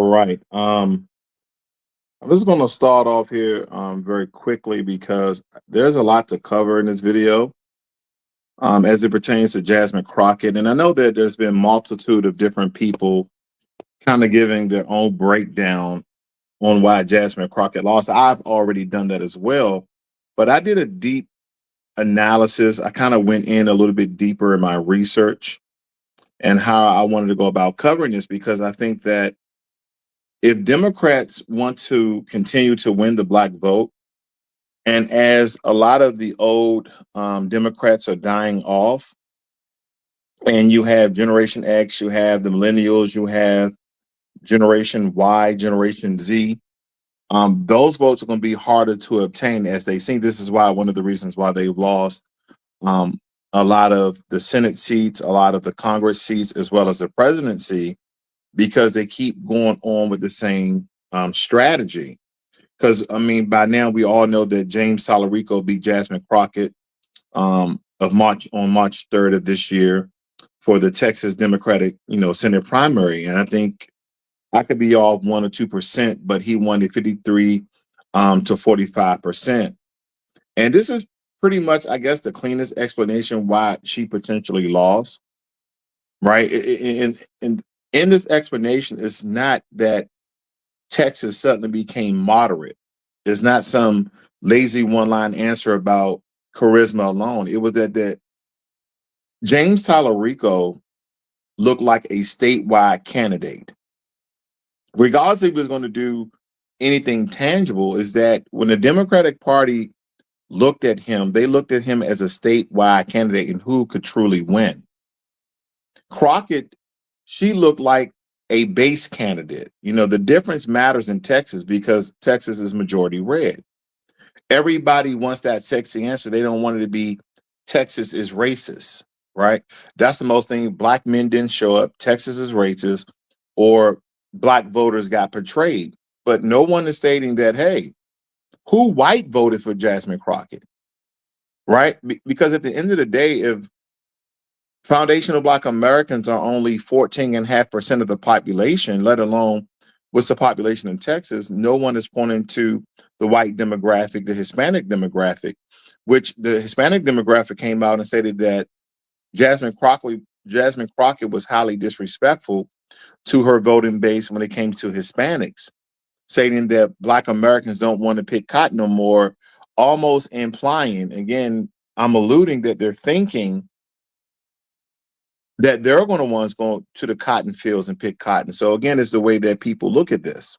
All right. I'm just going to start off here very quickly because there's a lot to cover in this video as it pertains to Jasmine Crockett. And I know that there's been multitude of different people kind of giving their own breakdown on why Jasmine Crockett lost. I've already done that as well, but I did a deep analysis. I kind of went in a little bit deeper in my research and how I wanted to go about covering this because I think that if Democrats want to continue to win the black vote, and as a lot of the old Democrats are dying off, and you have Generation X, you have the millennials, you have Generation Y, Generation Z, those votes are going to be harder to obtain as they see. This is why one of the reasons why they've lost um, a lot of the Senate seats, a lot of the Congress seats, as well as the presidency, because they keep going on with the same strategy. Because I mean, by now we all know that James Talarico beat Jasmine Crockett of March 3rd of this year for the Texas Democratic, Senate primary, and I think I could be off 1 or 2%, but he won it 53 to 45%. And this is pretty much, I guess, the cleanest explanation why she potentially lost, right? And in this explanation, it's not that Texas suddenly became moderate. It's not some lazy one-line answer about charisma alone. It was that James Talarico looked like a statewide candidate. Regardless if he was going to do anything tangible, is that when the Democratic Party looked at him, they looked at him as a statewide candidate and who could truly win. Crockett, she looked like a base candidate. The difference matters in Texas because Texas is majority red. Everybody wants that sexy answer. They don't want it to be Texas is racist, right? That's the most thing. Black men didn't show up. Texas is racist, or black voters got portrayed. But no one is stating that, hey, who white voted for Jasmine Crockett, right? Because at the end of the day, if foundational Black Americans are only 14.5% of the population, let alone what's the population in Texas, no one is pointing to the white demographic, the Hispanic demographic, which the Hispanic demographic came out and stated that Jasmine Crockett was highly disrespectful to her voting base when it came to Hispanics, stating that Black Americans don't want to pick cotton no more, almost implying, again, I'm alluding that they're thinking that they're going to ones going to the cotton fields and pick cotton. So again, it's the way that people look at this.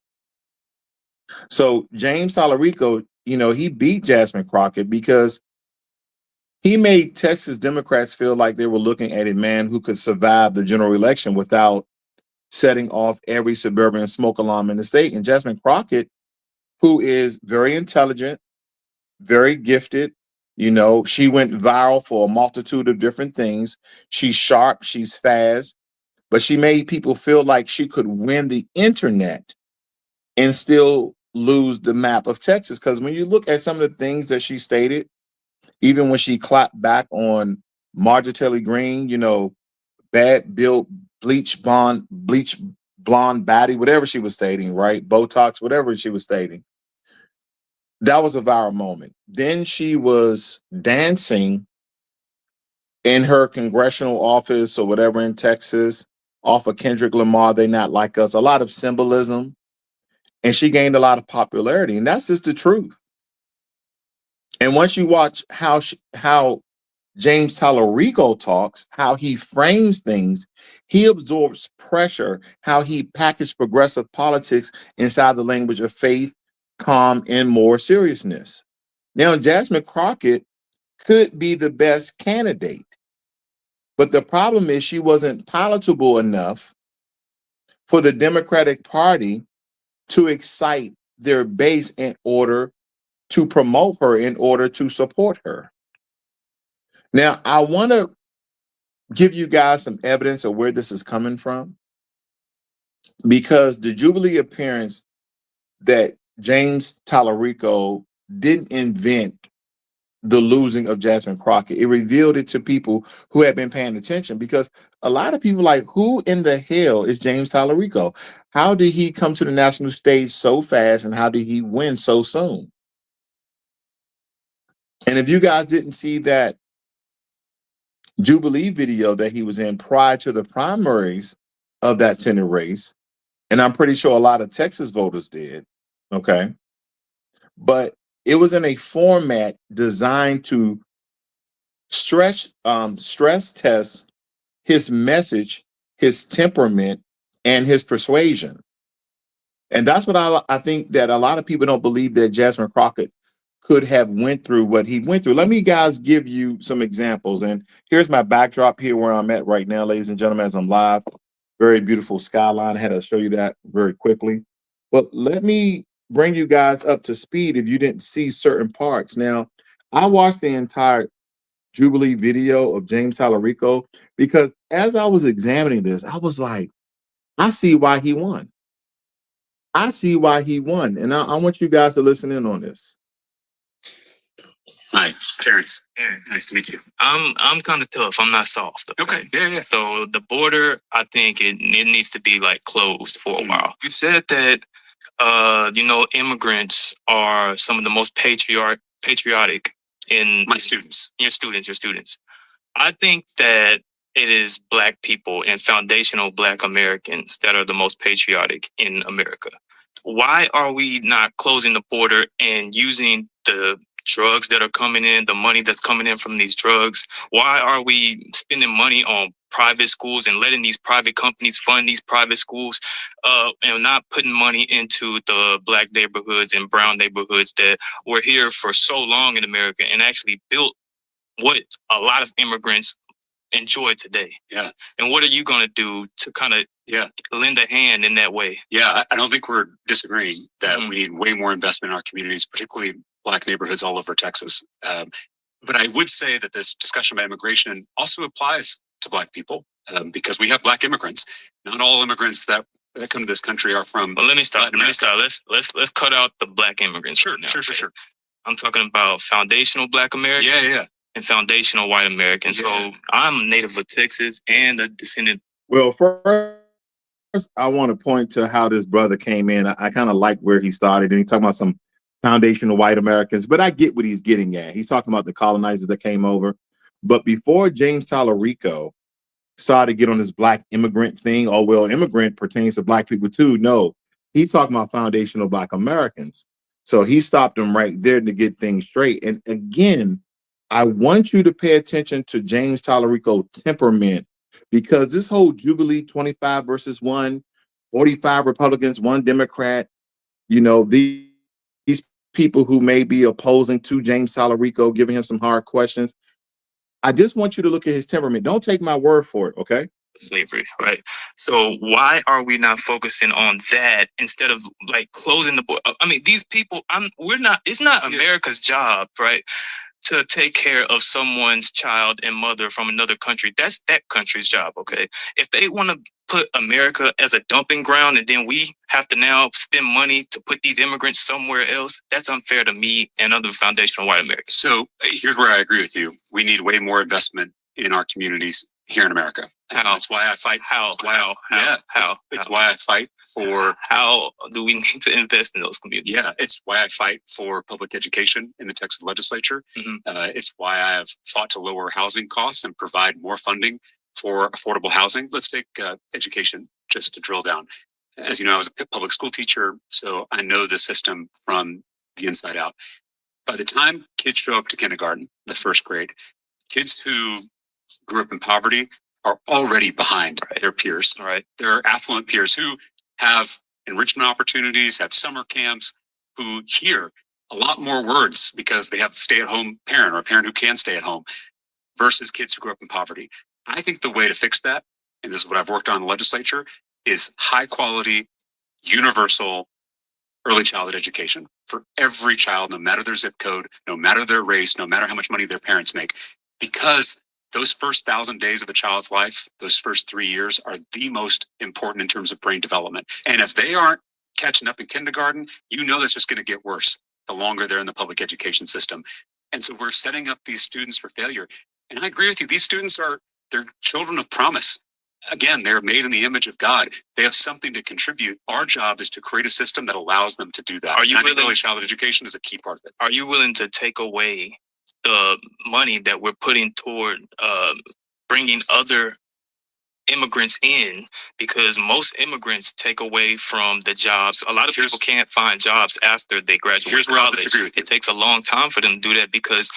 So James Talarico, he beat Jasmine Crockett because he made Texas Democrats feel like they were looking at a man who could survive the general election without setting off every suburban smoke alarm in the state. And Jasmine Crockett, who is very intelligent, very gifted, she went viral for a multitude of different things. She's sharp, she's fast, but she made people feel like she could win the internet and still lose the map of Texas. Because when you look at some of the things that she stated, even when she clapped back on Marjorie Taylor Greene, bad built, bleach blonde body, whatever she was stating, right? Botox, whatever she was stating. That was a viral moment. Then she was dancing in her congressional office or whatever in Texas off of Kendrick Lamar, They Not Like Us, a lot of symbolism. And she gained a lot of popularity. And that's just the truth. And once you watch how James Talarico talks, how he frames things, he absorbs pressure, how he packaged progressive politics inside the language of faith, calm, and more seriousness. Now, Jasmine Crockett could be the best candidate, but the problem is she wasn't palatable enough for the Democratic Party to excite their base in order to promote her, in order to support her. Now, I want to give you guys some evidence of where this is coming from, because the Jubilee appearance that James Talarico didn't invent the losing of Jasmine Crockett. It revealed it to people who had been paying attention, because a lot of people like, who in the hell is James Talarico? How did he come to the national stage so fast, and how did he win so soon? And if you guys didn't see that Jubilee video that he was in prior to the primaries of that Senate race, and I'm pretty sure a lot of Texas voters did, okay? But it was in a format designed to stress test his message, his temperament, and his persuasion. And that's what I think, that a lot of people don't believe that Jasmine Crockett could have went through what he went through. Let me, guys, give you some examples. And here's my backdrop here where I'm at right now, ladies and gentlemen, as I'm live. Very beautiful skyline. I had to show you that very quickly. But let me bring you guys up to speed if you didn't see certain parts. Now, I watched the entire Jubilee video of James Talarico, because as I was examining this, I was like, I see why he won. I see why he won. And I want you guys to listen in on this. Hi, Terrence. Yeah, nice to meet you. I'm kind of tough. I'm not soft. Okay. Yeah. So the border, I think it needs to be like closed for a while. You said that immigrants are some of the most patriotic in my students. Your students. I think that it is Black people and foundational Black Americans that are the most patriotic in America. Why are we not closing the border and using the drugs that are coming in, the money that's coming in from these drugs? Why are we spending money on private schools and letting these private companies fund these private schools, and not putting money into the Black neighborhoods and brown neighborhoods that were here for so long in America and actually built what a lot of immigrants enjoy today? Yeah. And what are you going to do to kind of lend a hand in that way? Yeah, I don't think we're disagreeing that we need way more investment in our communities, particularly Black neighborhoods all over Texas. But I would say that this discussion about immigration also applies to Black people, because we have Black immigrants. Not all immigrants that come to this country are from. Well, let me start. Let's cut out the Black immigrants. Sure. I'm talking about foundational Black Americans. Yeah. And foundational white Americans. Yeah. So I'm native of Texas and a descendant. Well, first, I want to point to how this brother came in. I kind of like where he started, and he talking about some foundational white Americans, but I get what he's getting at. He's talking about the colonizers that came over. But before James Talarico started to get on this Black immigrant thing, oh, well, immigrant pertains to Black people too. No, he's talking about foundational Black Americans. So he stopped him right there to get things straight. And again, I want you to pay attention to James Talarico temperament, because this whole Jubilee 25 versus 1, 45 Republicans, 1 Democrat, these people who may be opposing to James Talarico, giving him some hard questions. I just want you to look at his temperament. Don't take my word for it, okay? Slavery, right? So why are we not focusing on that instead of like closing the book? I mean, these people, it's not America's job, right, to take care of someone's child and mother from another country. That's that country's job, okay? If they want to put America as a dumping ground and then we have to now spend money to put these immigrants somewhere else, that's unfair to me and other foundational white Americans. So here's where I agree with you. We need way more investment in our communities here in America. How? That's why I fight. How? It's why I fight for. How do we need to invest in those communities? Yeah, it's why I fight for public education in the Texas legislature. It's why I have fought to lower housing costs and provide more funding for affordable housing. Let's take education just to drill down. As you know, I was a public school teacher, so I know the system from the inside out. By the time kids show up to kindergarten, the first grade, kids who grew up in poverty are already behind their peers. Right. Their affluent peers who have enrichment opportunities, have summer camps, who hear a lot more words because they have a stay-at-home parent or a parent who can stay at home, versus kids who grew up in poverty. I think the way to fix that, and this is what I've worked on in the legislature, is high quality, universal early childhood education for every child, no matter their zip code, no matter their race, no matter how much money their parents make. Because those first 1,000 days of a child's life, those first 3 years are the most important in terms of brain development. And if they aren't catching up in kindergarten, that's just going to get worse the longer they're in the public education system. And so we're setting up these students for failure. And I agree with you. These students they're children of promise. Again, they're made in the image of God. They have something to contribute. Our job is to create a system that allows them to do that. Are you willing? Early childhood education is a key part of it. Are you willing to take away the money that we're putting toward bringing other immigrants in, because most immigrants take away from the jobs? A lot of people can't find jobs after they graduate Here's where I'll college. disagree with you. It takes a long time for them to do that, because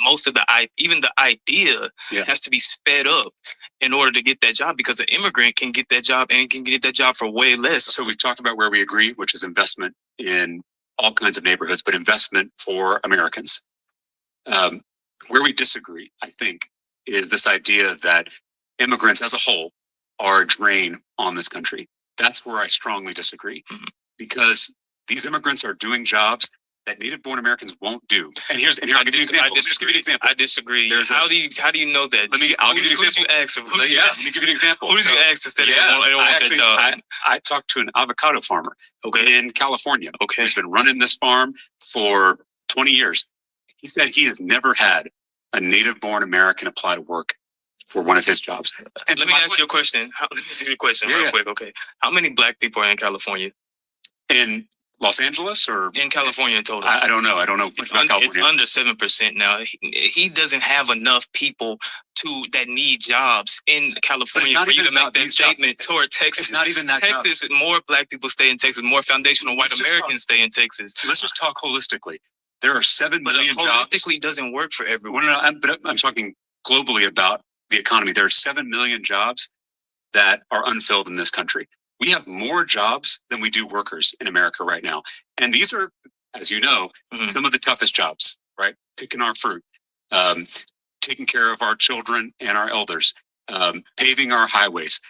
most of even the idea has to be sped up in order to get that job, because an immigrant can get that job and can get that job for way less. So we've talked about where we agree, which is investment in all kinds of neighborhoods, but investment for Americans. Where we disagree, I think, is this idea that immigrants as a whole are a drain on this country. That's where I strongly disagree, because these immigrants are doing jobs that native-born Americans won't do. And I'll give you an example. Just give you an example. I disagree. How do you know that? I'll give you an example. Who did you ask? Let me give you an example. Who did you ask instead of that job? I talked to an avocado farmer in California. Who's been running this farm for 20 years. He said he has never had a native-born American apply to work for one of his jobs. And let me ask you a question. Real quick. Okay. How many Black people are in California? In Los Angeles or in California in total? I don't know. I don't know. It's under 7% now. He doesn't have enough people that need jobs in California for you to make that statement toward Texas. It's not even that. Texas, more Black people stay in Texas. More foundational white Americans stay in Texas. Let's just talk holistically. There are 7 million jobs. Holistically doesn't work for everyone. But I'm talking globally about the economy. There are 7 million jobs that are unfilled in this country. We have more jobs than we do workers in America right now. And these are, as you know, some of the toughest jobs, right? Picking our fruit, taking care of our children and our elders, paving our highways.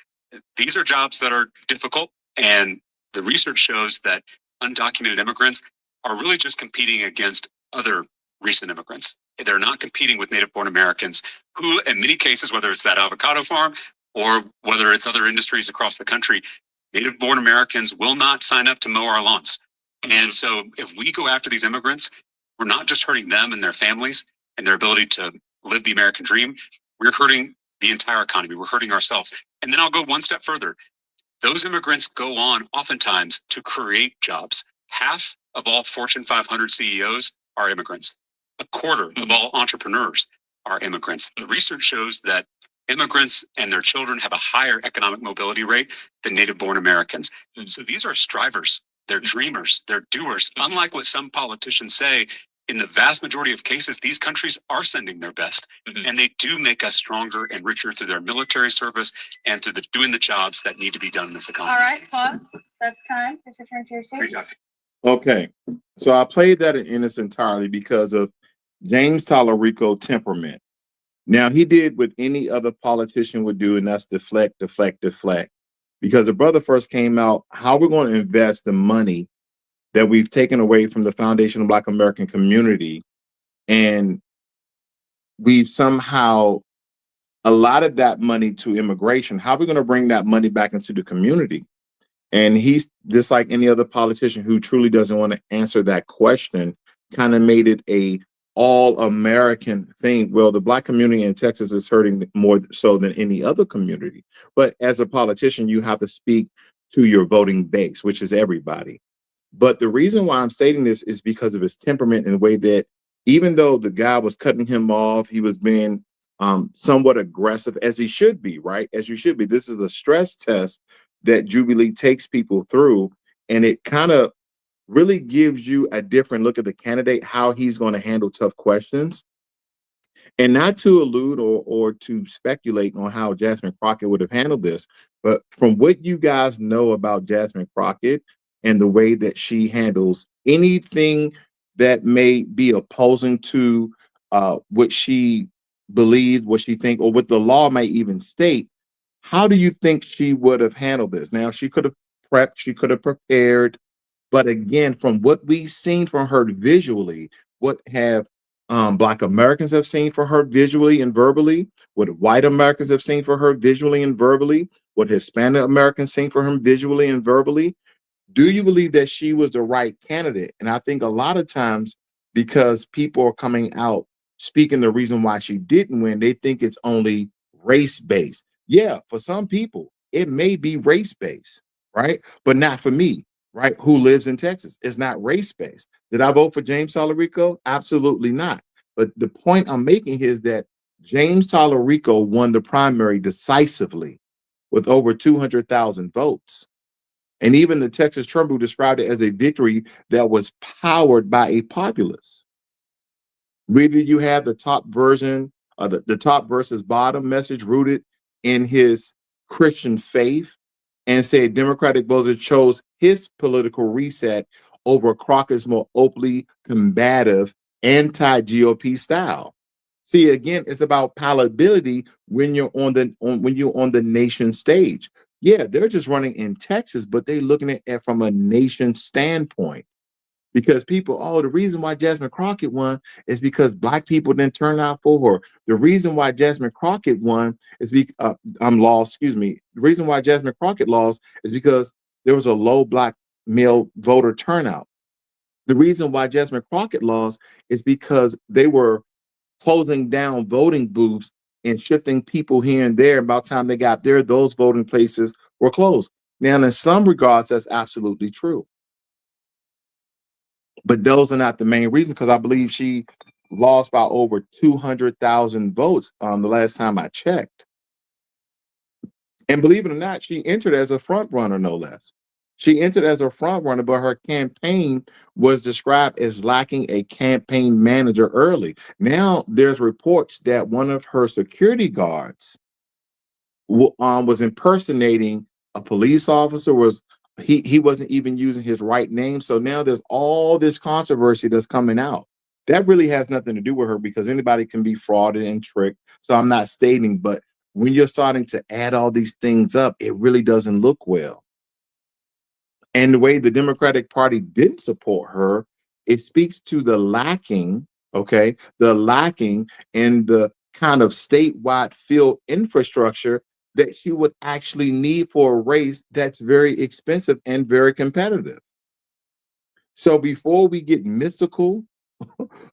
These are jobs that are difficult. And the research shows that undocumented immigrants are really just competing against other recent immigrants. They're not competing with native-born Americans who, in many cases, whether it's that avocado farm or whether it's other industries across the country, native-born Americans will not sign up to mow our lawns. And so if we go after these immigrants, we're not just hurting them and their families and their ability to live the American dream. We're hurting the entire economy. We're hurting ourselves. And then I'll go one step further. Those immigrants go on oftentimes to create jobs. Half of all Fortune 500 CEOs are immigrants. A quarter of all entrepreneurs are immigrants. The research shows that immigrants and their children have a higher economic mobility rate than native-born Americans. So these are strivers. They're dreamers. They're doers. Unlike what some politicians say, in the vast majority of cases, these countries are sending their best. And they do make us stronger and richer through their military service and through doing the jobs that need to be done in this economy. All right, pause. That's time. It's your turn to your seat. Great job. Okay, so I played that in its entirety because of James Talarico temperament. Now, he did what any other politician would do, and that's deflect. Because the brother first came out, how we're going to invest the money that we've taken away from the foundational Black American community, and we've somehow allotted that money to immigration. How are we going to bring that money back into the community? And he's just like any other politician who truly doesn't want to answer that question, kind of made it a all-American thing. Well, the Black community in Texas is hurting more so than any other community. But as a politician, you have to speak to your voting base, which is everybody. But the reason why I'm stating this is because of his temperament in a way that even though the guy was cutting him off, he was being somewhat aggressive, as he should be, right? As you should be. This is a stress test that Jubilee takes people through, and it kind of really gives you a different look at the candidate, how he's going to handle tough questions. And not to allude or to speculate on how Jasmine Crockett would have handled this, but from what you guys know about Jasmine Crockett and the way that she handles anything that may be opposing to what she believes, what she thinks, or what the law may even state, how do you think she would have handled this? Now, she could have prepped, she could have prepared, but again, from what we've seen from her visually, what have Black Americans have seen from her visually and verbally, what white Americans have seen for her visually and verbally, what Hispanic Americans seen for her visually and verbally, do you believe that she was the right candidate? And I think a lot of times because people are coming out speaking the reason why she didn't win. They think it's only race based. Yeah, for some people, it may be race based, right? But not for me, right? Who lives in Texas? It's not race based. Did I vote for James Talarico? Absolutely not. But the point I'm making here is that James Talarico won the primary decisively with over 200,000 votes. And even the Texas Tribune described it as a victory that was powered by a populace. Whether you have the top version of the top versus bottom message rooted in his Christian faith and said Democratic voters chose his political reset over Crockett's more openly combative anti-GOP style. See, again, it's about palatability when you're on the nation stage. Yeah, they're just running in Texas, but they're looking at it from a nation standpoint. Because people, the reason why Jasmine Crockett won is because Black people didn't turn out for her. The reason why Jasmine Crockett won is The reason why Jasmine Crockett lost is because there was a low Black male voter turnout. The reason why Jasmine Crockett lost is because they were closing down voting booths and shifting people here and there. And by the time they got there, those voting places were closed. Now, in some regards, that's absolutely true. But those are not the main reasons, because I believe she lost by over 200,000 votes the last time I checked. And believe it or not, she entered as a front runner, no less. She entered as a front runner, but her campaign was described as lacking a campaign manager early. Now there's reports that one of her security guards was impersonating a police officer. He wasn't even using his right name. So now there's all this controversy that's coming out. That really has nothing to do with her, because anybody can be frauded and tricked. So I'm not stating, but when you're starting to add all these things up, it really doesn't look well. And the way the Democratic Party didn't support her, it speaks to the lacking in the kind of statewide field infrastructure that she would actually need for a race that's very expensive and very competitive. So before we get mystical,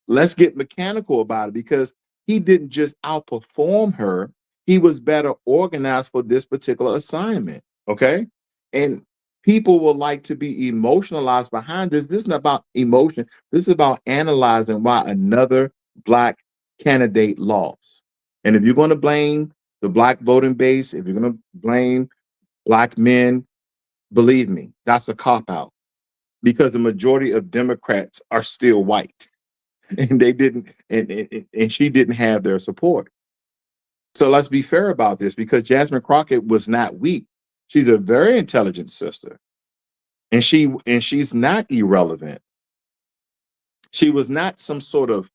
let's get mechanical about it, because he didn't just outperform her, he was better organized for this particular assignment. Okay. And people will like to be emotionalized behind this. This is not about emotion. This is about analyzing why another Black candidate lost. And if you're going to blame the Black voting base, if you're going to blame Black men, believe me, that's a cop out, because the majority of Democrats are still white. And they didn't, and she didn't have their support. So let's be fair about this, because Jasmine Crockett was not weak. She's a very intelligent sister, and she's not irrelevant. She was not some sort of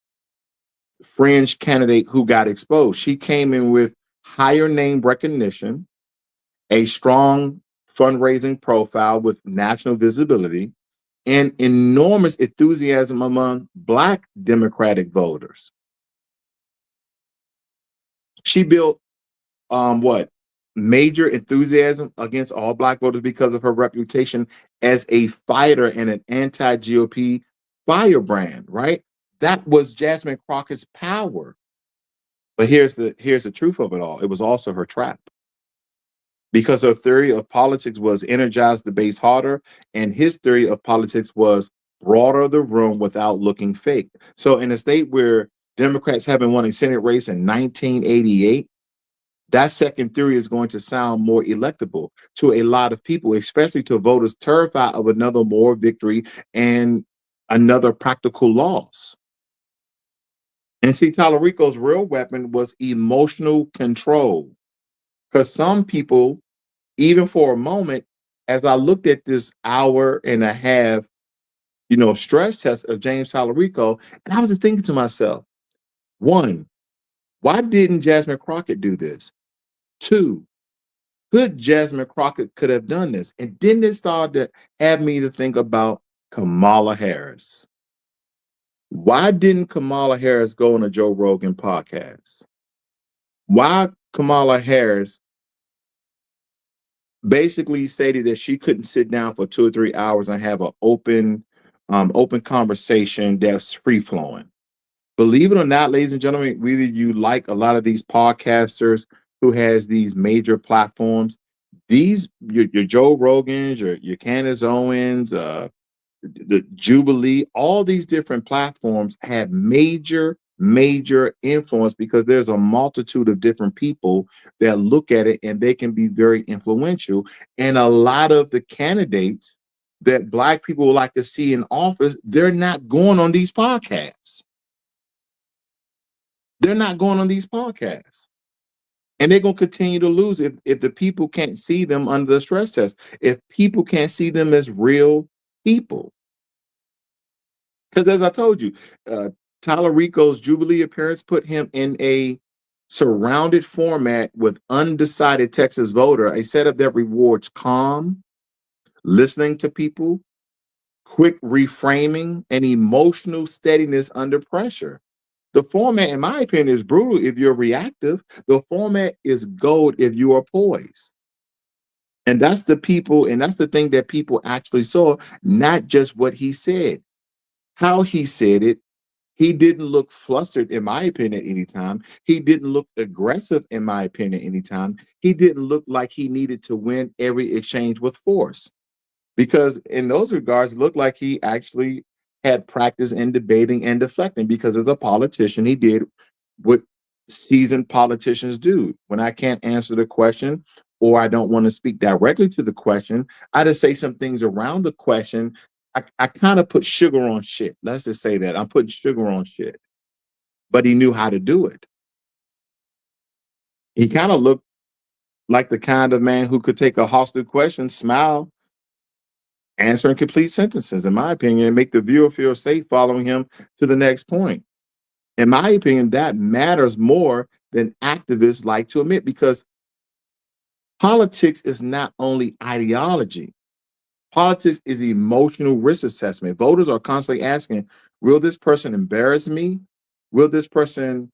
fringe candidate who got exposed. She came in with higher name recognition, a strong fundraising profile with national visibility, and enormous enthusiasm among Black Democratic voters. She built major enthusiasm against all Black voters because of her reputation as a fighter and an anti-GOP firebrand, right? That was Jasmine Crockett's power. But here's the truth of it all. It was also her trap, because her theory of politics was energize the base harder, and his theory of politics was broader the room without looking fake. So in a state where Democrats haven't won a Senate race in 1988, that second theory is going to sound more electable to a lot of people, especially to voters terrified of another Moore victory and another practical loss. And see, Talarico's real weapon was emotional control. Because some people, even for a moment, as I looked at this hour and a half, stress test of James Talarico, and I was just thinking to myself, one, why didn't Jasmine Crockett do this? Two, could Jasmine Crockett could have done this? And then it started to have me to think about Kamala Harris. Why didn't Kamala Harris go on a Joe Rogan podcast? Why Kamala Harris basically stated that she couldn't sit down for 2 or 3 hours and have an open open conversation that's free flowing. Believe it or not, ladies and gentlemen, whether you like a lot of these podcasters who has these major platforms, these your Joe Rogans, your Candace Owens, the Jubilee, all these different platforms have major influence because there's a multitude of different people that look at it and they can be very influential. And a lot of the candidates that Black people would like to see in office, they're not going on these podcasts. They're not going on these podcasts. And they're going to continue to lose if the people can't see them under the stress test, if people can't see them as real people. Because as I told you, Talarico's Jubilee appearance put him in a surrounded format with undecided Texas voter, a setup that rewards calm, listening to people, quick reframing, and emotional steadiness under pressure. The format, in my opinion, is brutal if you're reactive. The format is gold if you are poised. And that's the people, and that's the thing that people actually saw, not just what he said. How he said it, he didn't look flustered, in my opinion, at any time. He didn't look aggressive, in my opinion, at any time. He didn't look like he needed to win every exchange with force. Because in those regards, it looked like he actually had practice in debating and deflecting, because as a politician, he did what seasoned politicians do. When I can't answer the question or I don't want to speak directly to the question, I just say some things around the question. I kind of put sugar on shit. Let's just say that. I'm putting sugar on shit. But he knew how to do it. He kind of looked like the kind of man who could take a hostile question, smile, answering complete sentences, in my opinion, and make the viewer feel safe following him to the next point. In my opinion, that matters more than activists like to admit, because politics is not only ideology. Politics is emotional risk assessment. Voters are constantly asking, will this person embarrass me? Will this person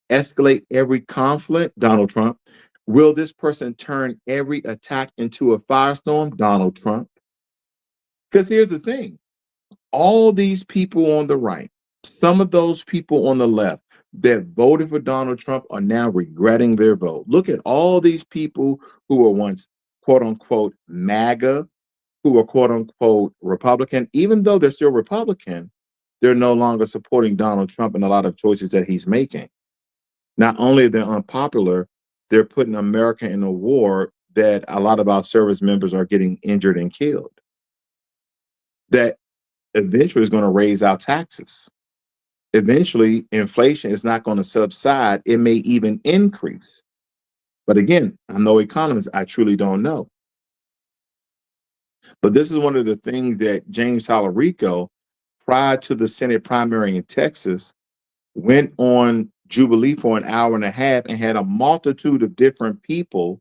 escalate every conflict? Donald Trump. Will this person turn every attack into a firestorm? Donald Trump. Because here's the thing. All these people on the right, some of those people on the left that voted for Donald Trump are now regretting their vote. Look at all these people who were once, quote unquote, MAGA, who are quote unquote Republican. Even though they're still Republican, they're no longer supporting Donald Trump and a lot of choices that he's making. Not only are they unpopular, they're putting America in a war that a lot of our service members are getting injured and killed. That eventually is going to raise our taxes. Eventually, inflation is not going to subside. It may even increase. But again, I'm no economist. I truly don't know. But this is one of the things that James Talarico, prior to the Senate primary in Texas, went on Jubilee for an hour and a half and had a multitude of different people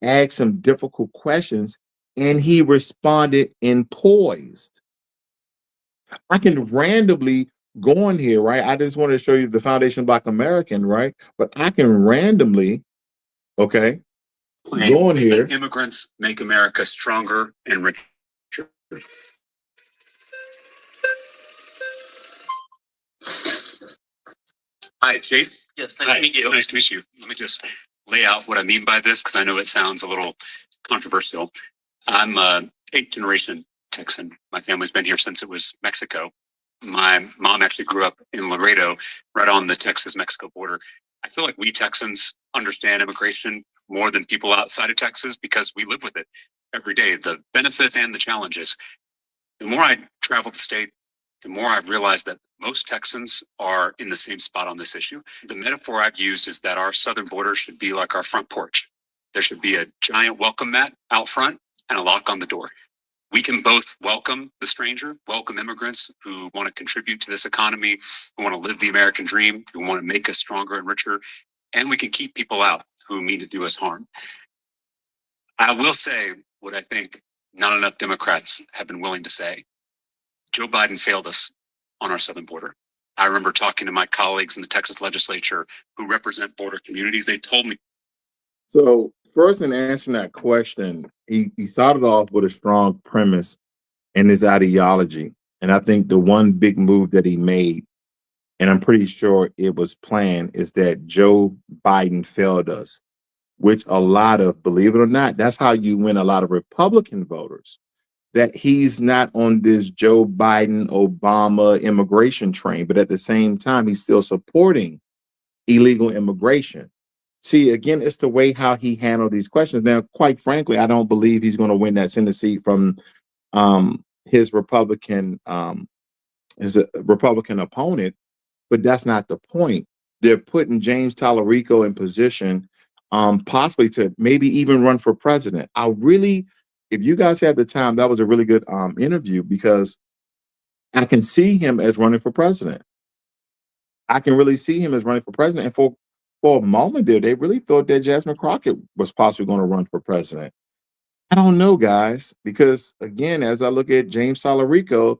ask some difficult questions, and he responded in poised. I can randomly go in here, right? I just want to show you the Foundation Black American, right? But I can randomly, okay, go in here. Immigrants make America stronger and richer. Hi, Jake. Yes, nice to meet you. Nice to meet you. Let me just lay out what I mean by this, because I know it sounds a little controversial. I'm a 8th generation Texan. My family's been here since it was Mexico. My mom actually grew up in Laredo, right on the Texas-Mexico border. I feel like we Texans understand immigration more than people outside of Texas because we live with it every day, the benefits and the challenges. The more I travel the state, the more I've realized that most Texans are in the same spot on this issue. The metaphor I've used is that our southern border should be like our front porch. There should be a giant welcome mat out front and a lock on the door. We can both welcome the stranger, welcome immigrants who want to contribute to this economy, who want to live the American dream, who want to make us stronger and richer, and we can keep people out who mean to do us harm. I will say what I think not enough Democrats have been willing to say. Joe Biden failed us on our southern border. I remember talking to my colleagues in the Texas legislature who represent border communities. They told me. So first, in answering that question, he started off with a strong premise in his ideology. And I think the one big move that he made, and I'm pretty sure it was planned, is that Joe Biden failed us, which a lot of, believe it or not, that's how you win a lot of Republican voters. That he's not on this Joe Biden, Obama immigration train, but at the same time, he's still supporting illegal immigration. See, again, it's the way how he handled these questions. Now, quite frankly, I don't believe he's going to win that Senate seat from his Republican opponent, but that's not the point. They're putting James Talarico in position, possibly to maybe even run for president. If you guys have the time, that was a really good interview because I can see him as running for president. I can really see him as running for president. And for a moment there, they really thought that Jasmine Crockett was possibly going to run for president. I don't know, guys, because again, as I look at James Talarico,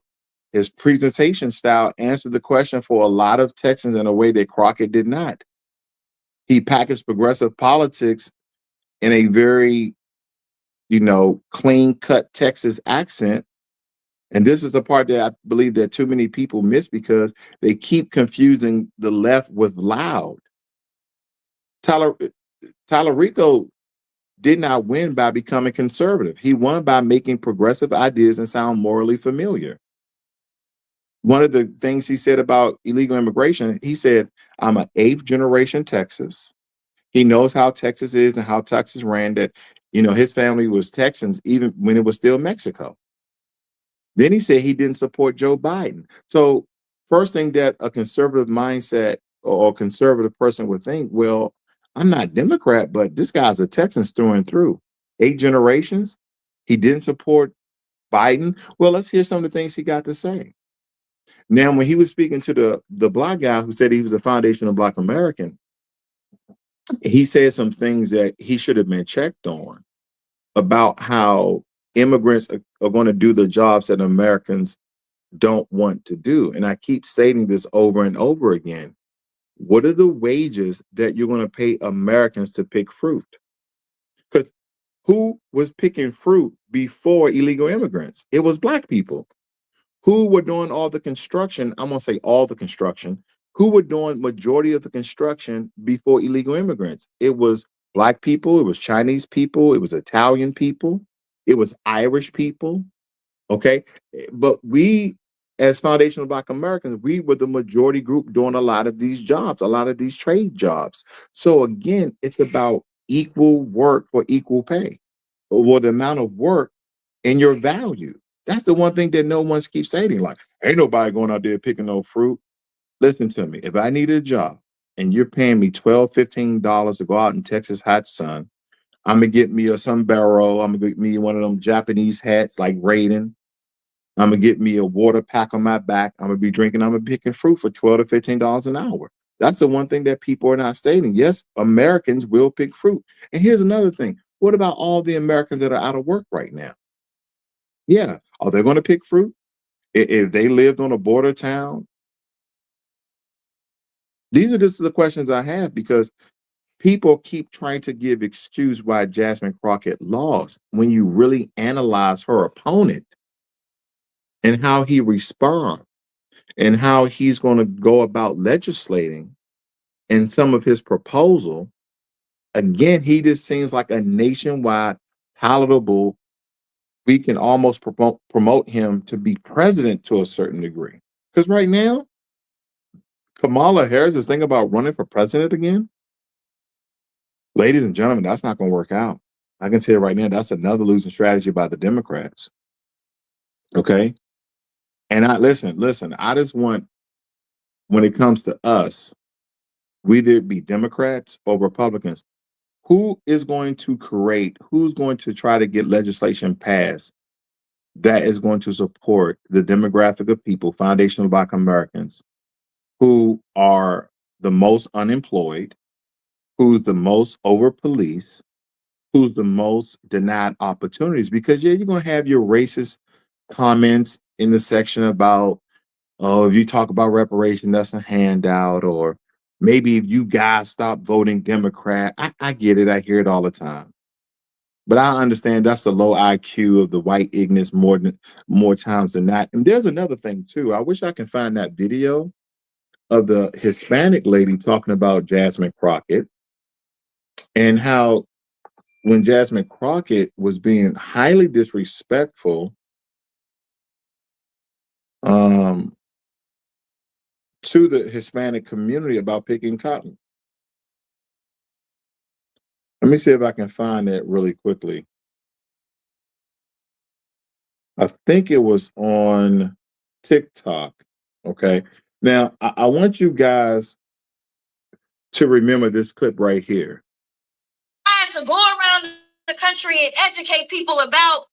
his presentation style answered the question for a lot of Texans in a way that Crockett did not. He packaged progressive politics in a very, clean-cut Texas accent. And this is the part that I believe that too many people miss because they keep confusing the left with loud. Talarico did not win by becoming conservative. He won by making progressive ideas and sound morally familiar. One of the things he said about illegal immigration, he said, I'm an 8th generation Texas. He knows how Texas is and how Texas ran, that, his family was Texans even when it was still Mexico. Then he said he didn't support Joe Biden. So first thing that a conservative mindset or conservative person would think, well, I'm not Democrat, but this guy's a Texan through and through. 8 generations. He didn't support Biden. Well, let's hear some of the things he got to say. Now, when he was speaking to the Black guy who said he was a foundational Black American, he said some things that he should have been checked on about how immigrants are going to do the jobs that Americans don't want to do. And I keep stating this over and over again. What are the wages that you're going to pay Americans to pick fruit? Because who was picking fruit before illegal immigrants? It was Black people. Who were doing all the construction? I'm going to say all the construction. Who were doing majority of the construction before illegal immigrants? It was Black people. It was Chinese people. It was Italian people. It was Irish people. Okay. But we, as foundational Black Americans, we were the majority group doing a lot of these jobs, a lot of these trade jobs. So again, it's about equal work for equal pay, or the amount of work and your value. That's the one thing that no one keeps saying. Like, ain't nobody going out there picking no fruit. Listen to me. If I need a job and you're paying me $12, $15 to go out in Texas hot sun, I'm going to get me a sombrero. I'm going to get me one of them Japanese hats like Raiden. I'm going to get me a water pack on my back. I'm going to be drinking. I'm going to be picking fruit for $12 to $15 an hour. That's the one thing that people are not stating. Yes, Americans will pick fruit. And here's another thing. What about all the Americans that are out of work right now? Yeah. Are they going to pick fruit? If they lived on a border town? These are just the questions I have because people keep trying to give excuse why Jasmine Crockett lost when you really analyze her opponent and how he responds and how he's going to go about legislating and some of his proposal. Again, he just seems like a nationwide palatable. We can almost promote him to be president to a certain degree. Because right now, Kamala Harris is thinking about running for president again. Ladies and gentlemen, that's not going to work out. I can tell you right now, that's another losing strategy by the Democrats. Okay. And I listen, I just want, when it comes to us, whether it be Democrats or Republicans, who's going to try to get legislation passed that is going to support the demographic of people, foundational Black Americans, who are the most unemployed, who's the most over-policed, who's the most denied opportunities? Because, yeah, you're going to have your racist comments in the section about, oh, if you talk about reparation, that's a handout, or maybe if you guys stop voting Democrat. I get it. I hear it all the time. But I understand that's the low IQ of the white ignorance more times than not. And there's another thing too. I wish I can find that video of the Hispanic lady talking about Jasmine Crockett and how when Jasmine Crockett was being highly disrespectful to the Hispanic community about picking cotton. Let me see if I can find that really quickly. I think it was on TikTok. Okay. Now, I want you guys to remember this clip right here. To go around the country and educate people about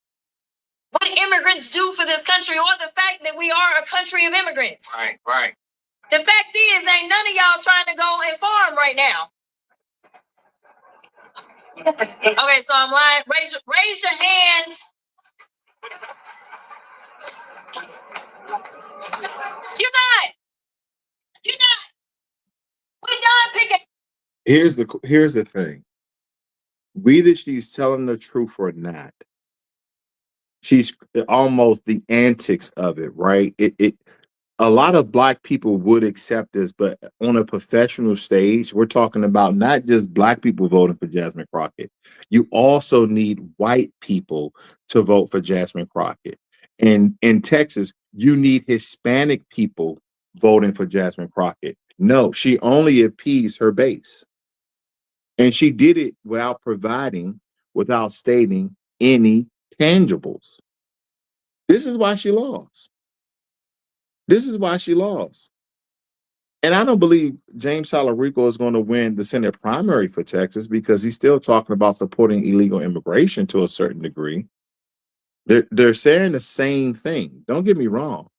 what immigrants do for this country or the fact that we are a country of immigrants. Right, right. The fact is, ain't none of y'all trying to go and farm right now. Okay, so I'm lying. Raise your hands. You're not. We done picking. Here's the thing. Whether she's telling the truth or not, she's almost the antics of it, right? A lot of Black people would accept this, but on a professional stage, we're talking about not just Black people voting for Jasmine Crockett. You also need white people to vote for Jasmine Crockett. And in Texas, you need Hispanic people voting for Jasmine Crockett. No, she only appeased her base. And she did it without stating any tangibles. This is why she lost. This is why she lost. And I don't believe James Talarico is going to win the Senate primary for Texas because he's still talking about supporting illegal immigration to a certain degree. They're saying the same thing. Don't get me wrong.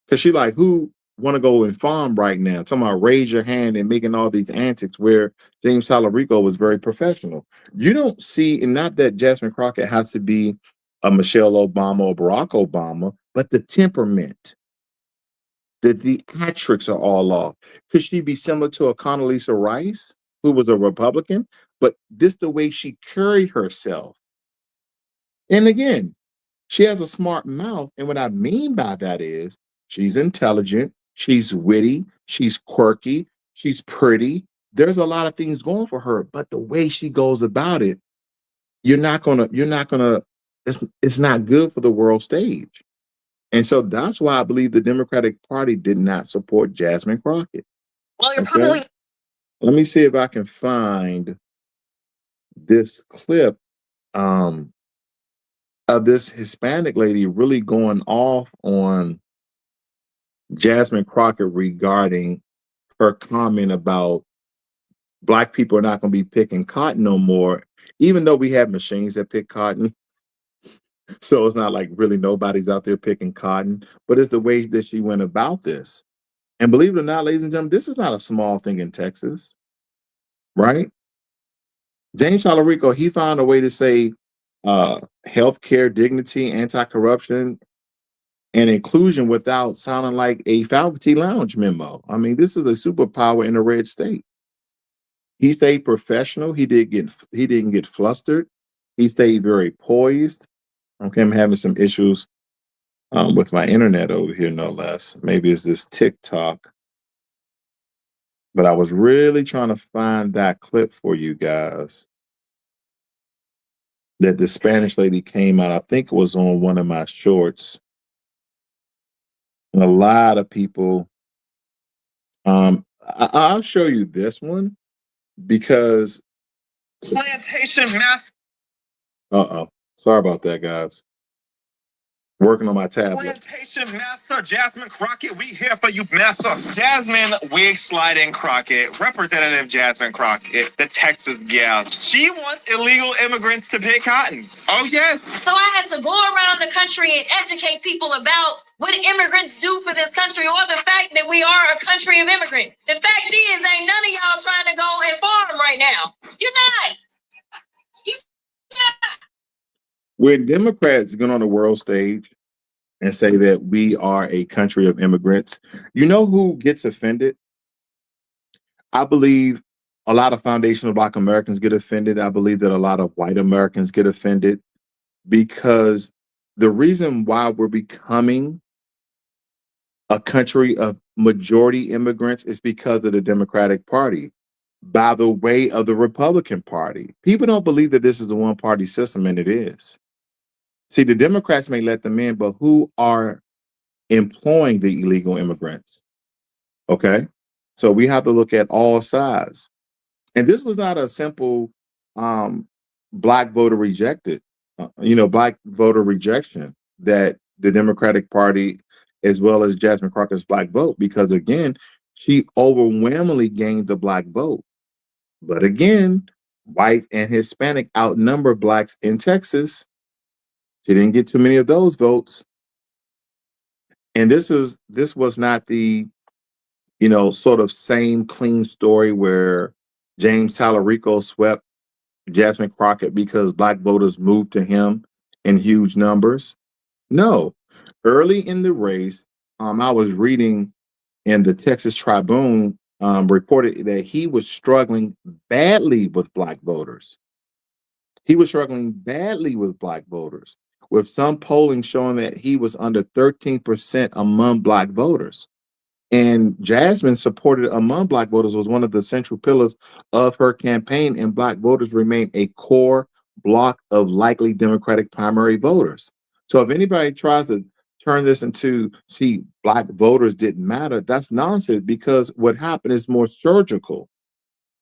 Because she like, who want to go and farm right now? Talking about raise your hand and making all these antics where James Talarico was very professional. You don't see, and not that Jasmine Crockett has to be a Michelle Obama or Barack Obama, but the temperament. The theatrics are all off. Could she be similar to a Condoleezza Rice, who was a Republican? But this the way she carried herself. And again, she has a smart mouth. And what I mean by that is she's intelligent, she's witty, she's quirky, she's pretty. There's a lot of things going for her, but the way she goes about it, it's not good for the world stage. And so that's why I believe the Democratic Party did not support Jasmine Crockett. Well, you're Okay? probably. Let me see if I can find this clip of this Hispanic lady really going off on Jasmine Crockett regarding her comment about Black people are not going to be picking cotton no more, even though we have machines that pick cotton. So it's not like really nobody's out there picking cotton, but it's the way that she went about this. And believe it or not, ladies and gentlemen, this is not a small thing in Texas, right? James Talarico, he found a way to say healthcare, dignity, anti-corruption, and inclusion without sounding like a faculty lounge memo. I mean, this is a superpower in a red state. He stayed professional. He didn't get flustered. He stayed very poised. Okay, I'm having some issues with my internet over here, no less. Maybe it's this TikTok. But I was really trying to find that clip for you guys that the Spanish lady came out. I think it was on one of my shorts. And a lot of people, I'll show you this one because plantation mass. Sorry about that, guys. Working on my tablet. Plantation Master Jasmine Crockett, we here for you, Master. Jasmine Wig Sliding Crockett, Representative Jasmine Crockett, the Texas gal. She wants illegal immigrants to pick cotton. Oh, yes. So I had to go around the country and educate people about what immigrants do for this country or the fact that we are a country of immigrants. The fact is, ain't none of y'all trying to go and farm right now. You're not. When Democrats get on the world stage and say that we are a country of immigrants, you know who gets offended? I believe a lot of foundational Black Americans get offended. I believe that a lot of white Americans get offended because the reason why we're becoming a country of majority immigrants is because of the Democratic Party, by the way of the Republican Party. People don't believe that this is a one-party system, and it is. See, the Democrats may let them in, but who are employing the illegal immigrants? Okay? So we have to look at all sides. And this was not a simple Black voter rejected, Black voter rejection that the Democratic Party, as well as Jasmine Crockett's Black vote, because again, she overwhelmingly gained the Black vote. But again, white and Hispanic outnumber Blacks in Texas. She didn't get too many of those votes. And this was not the, sort of same clean story where James Talarico swept Jasmine Crockett because Black voters moved to him in huge numbers. No. Early in the race, I was reading in the Texas Tribune, reported that he was struggling badly with Black voters. He was struggling badly with Black voters, with some polling showing that he was under 13% among Black voters. And Jasmine supported among Black voters was one of the central pillars of her campaign, and Black voters remain a core block of likely Democratic primary voters. So if anybody tries to turn this into, see, Black voters didn't matter, that's nonsense, because what happened is more surgical,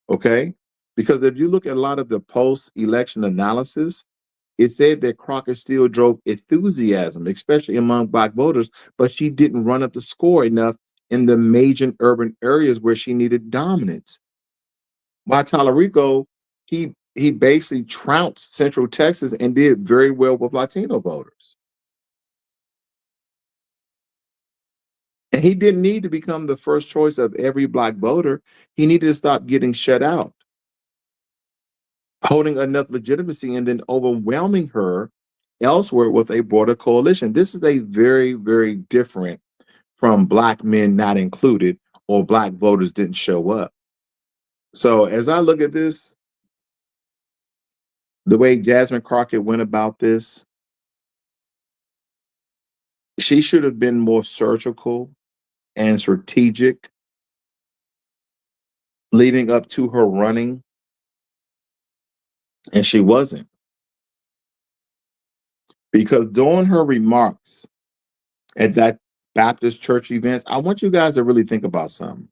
okay? Because if you look at a lot of the post-election analysis, it said that Crockett still drove enthusiasm, especially among Black voters, but she didn't run up the score enough in the major urban areas where she needed dominance. While Talarico, he basically trounced Central Texas and did very well with Latino voters. And he didn't need to become the first choice of every Black voter. He needed to stop getting shut out, holding enough legitimacy, and then overwhelming her elsewhere with a broader coalition. This is a very, very different from Black men not included, or Black voters didn't show up. So as I look at this, the way Jasmine Crockett went about this, she should have been more surgical and strategic leading up to her running, and she wasn't. Because during her remarks at that Baptist church events, I want you guys to really think about something.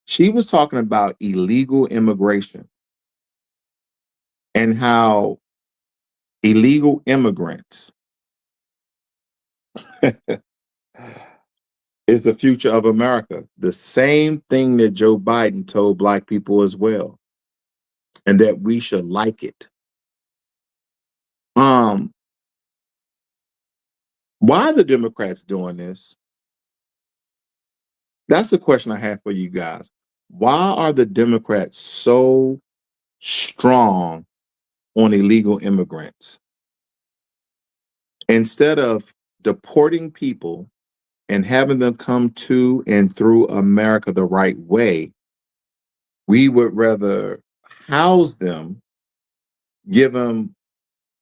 She was talking about illegal immigration and how illegal immigrants is the future of America. The same thing that Joe Biden told Black people as well, and that we should like it. Why are the Democrats doing this? That's the question I have for you guys. Why are the Democrats so strong on illegal immigrants? Instead of deporting people and having them come to and through America the right way, we would rather house them, give them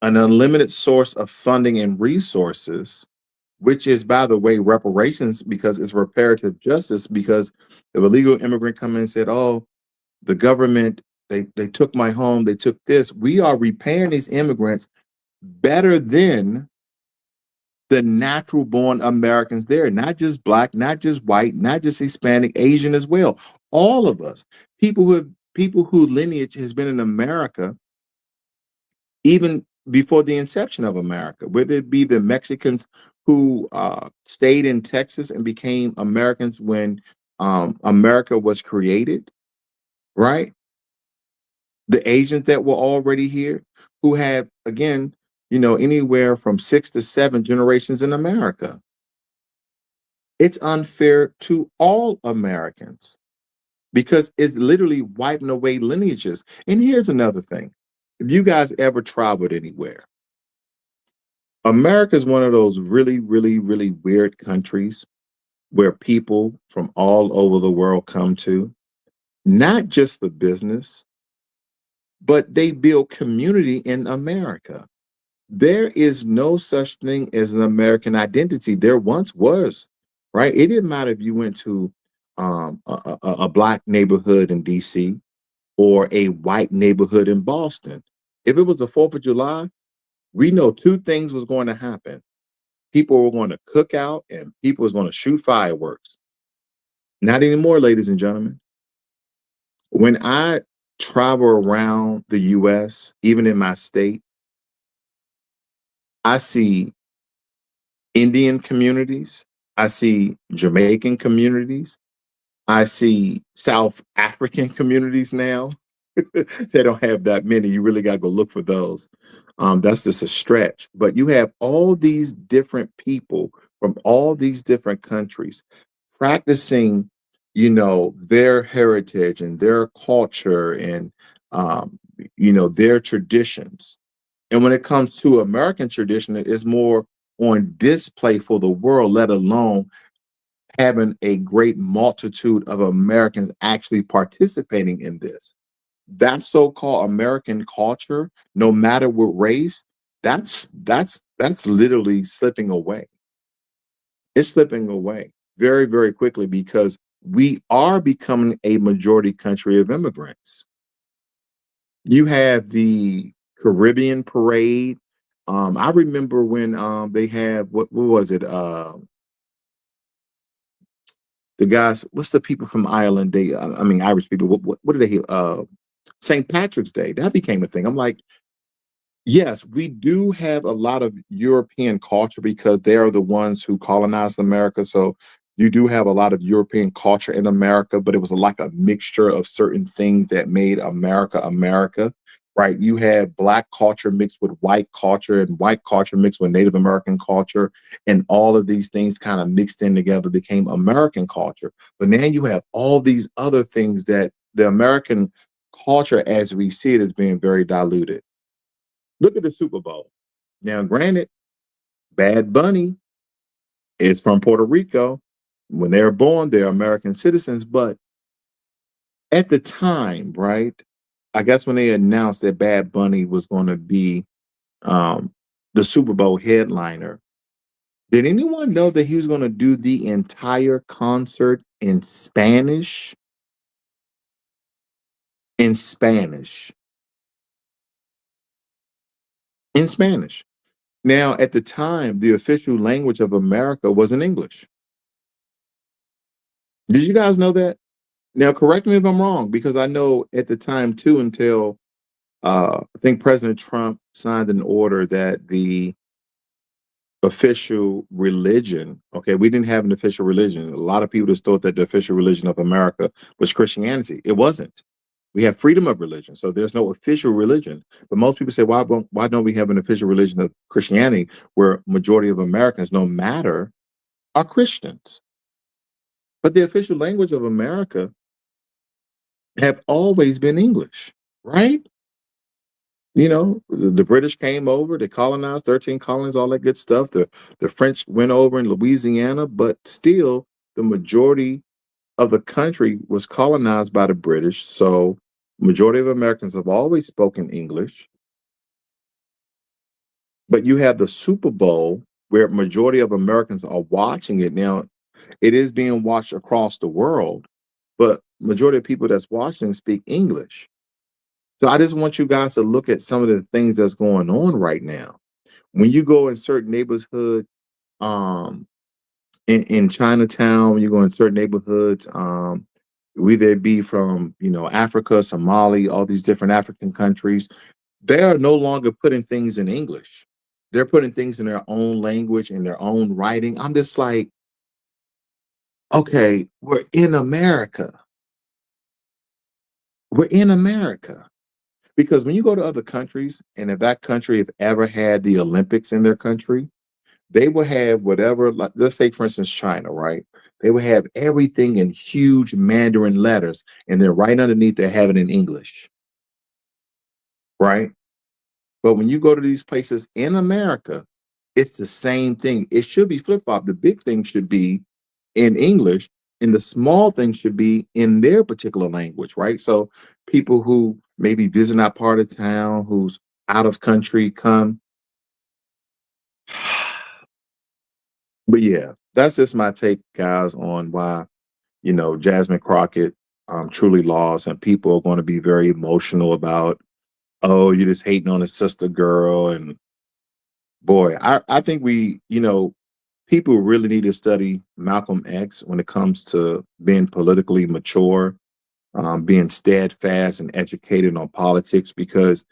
an unlimited source of funding and resources, which is, by the way, reparations, because it's reparative justice. Because if a legal immigrant come in and said, oh, the government, they took my home, they took this, we are repaying these immigrants better than the natural born Americans there, not just Black, not just white, not just Hispanic, Asian as well. All of us, people who lineage has been in America even before the inception of America, whether it be the Mexicans who stayed in Texas and became Americans when America was created, right? The Asians that were already here, who have, again, anywhere from 6 to 7 generations in America. It's unfair to all Americans because it's literally wiping away lineages. And here's another thing. If you guys ever traveled anywhere, America is one of those really, really, really weird countries where people from all over the world come to, not just for business, but they build community in America. There is no such thing as an American identity. There once was, right? It didn't matter if you went to a black neighborhood in DC or a white neighborhood in Boston. If it was the 4th of July, we know two things was going to happen. People were going to cook out and people was going to shoot fireworks. Not anymore, ladies and gentlemen. When I travel around the US, even in my state, I see Indian communities, I see Jamaican communities, I see South African communities now. They don't have that many. You really got to go look for those. That's just a stretch. But you have all these different people from all these different countries practicing, their heritage and their culture and, their traditions. And when it comes to American tradition, it's more on display for the world, let alone having a great multitude of Americans actually participating in this. That so-called American culture, no matter what race, that's literally slipping away. It's slipping away very, very quickly because we are becoming a majority country of immigrants. You have the Caribbean parade. I remember when they had what was it? The guys, what's the people from Ireland? Irish people. What did they? St. Patrick's Day. That became a thing. I'm like, yes, we do have a lot of European culture because they are the ones who colonized America. So you do have a lot of European culture in America, but it was like a mixture of certain things that made America America, right? You have black culture mixed with white culture and white culture mixed with Native American culture. And all of these things kind of mixed in together became American culture. But now you have all these other things that the American culture as we see it is being very diluted. Look at the Super Bowl. Now, granted, Bad Bunny is from Puerto Rico. When they're born, they're American citizens. But at the time, right, I guess when they announced that Bad Bunny was going to be the Super Bowl headliner, did anyone know that he was going to do the entire concert in Spanish? In Spanish. In Spanish. Now, at the time, the official language of America was in English. Did you guys know that? Now, correct me if I'm wrong, because I know at the time too, until I think President Trump signed an order that the official religion, okay, we didn't have an official religion. A lot of people just thought that the official religion of America was Christianity. It wasn't. We have freedom of religion, so there's no official religion. But most people say, why don't we have an official religion of Christianity where majority of Americans, no matter, are Christians? But the official language of America have always been English, right? The British came over, they colonized 13 colonies, all that good stuff. The French went over in Louisiana, but still the majority of the country was colonized by the British. So majority of Americans have always spoken English. But you have the Super Bowl where majority of Americans are watching it. Now, it is being watched across the world, but majority of people that's watching speak English. So I just want you guys to look at some of the things that's going on right now. When you go in certain neighborhood, in Chinatown, when you go in certain neighborhoods, whether it be from Africa, Somali, all these different African countries, they are no longer putting things in English. They're putting things in their own language, in their own writing. I'm just like, okay, we're in America. We're in America. Because when you go to other countries, and if that country have ever had the Olympics in their country, they will have whatever, like, let's say, for instance, China, right? They will have everything in huge Mandarin letters, and then right underneath, they have it in English, right? But when you go to these places in America, it's the same thing. It should be flip-flop. The big thing should be in English, and the small thing should be in their particular language, right? So people who maybe visiting our part of town who's out of country come. But yeah, that's just my take, guys, on why, Jasmine Crockett truly lost, and people are going to be very emotional about, oh, you're just hating on a sister girl. And boy, I think people really need to study Malcolm X when it comes to being politically mature, being steadfast and educated on politics, because